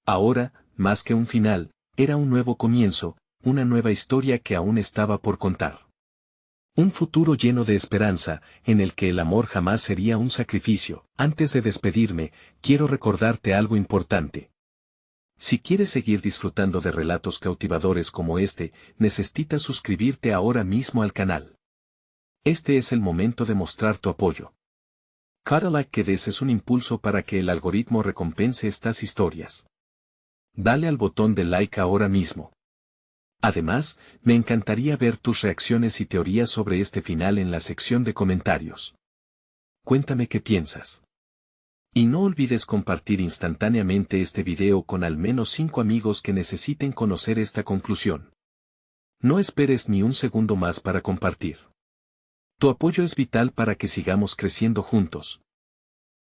Ahora, más que un final, era un nuevo comienzo, una nueva historia que aún estaba por contar. Un futuro lleno de esperanza, en el que el amor jamás sería un sacrificio. Antes de despedirme, quiero recordarte algo importante. Si quieres seguir disfrutando de relatos cautivadores como este, necesitas suscribirte ahora mismo al canal. Este es el momento de mostrar tu apoyo. Cada like que des es un impulso para que el algoritmo recompense estas historias. Dale al botón de like ahora mismo. Además, me encantaría ver tus reacciones y teorías sobre este final en la sección de comentarios. Cuéntame qué piensas. Y no olvides compartir instantáneamente este video con al menos 5 amigos que necesiten conocer esta conclusión. No esperes ni un segundo más para compartir. Tu apoyo es vital para que sigamos creciendo juntos.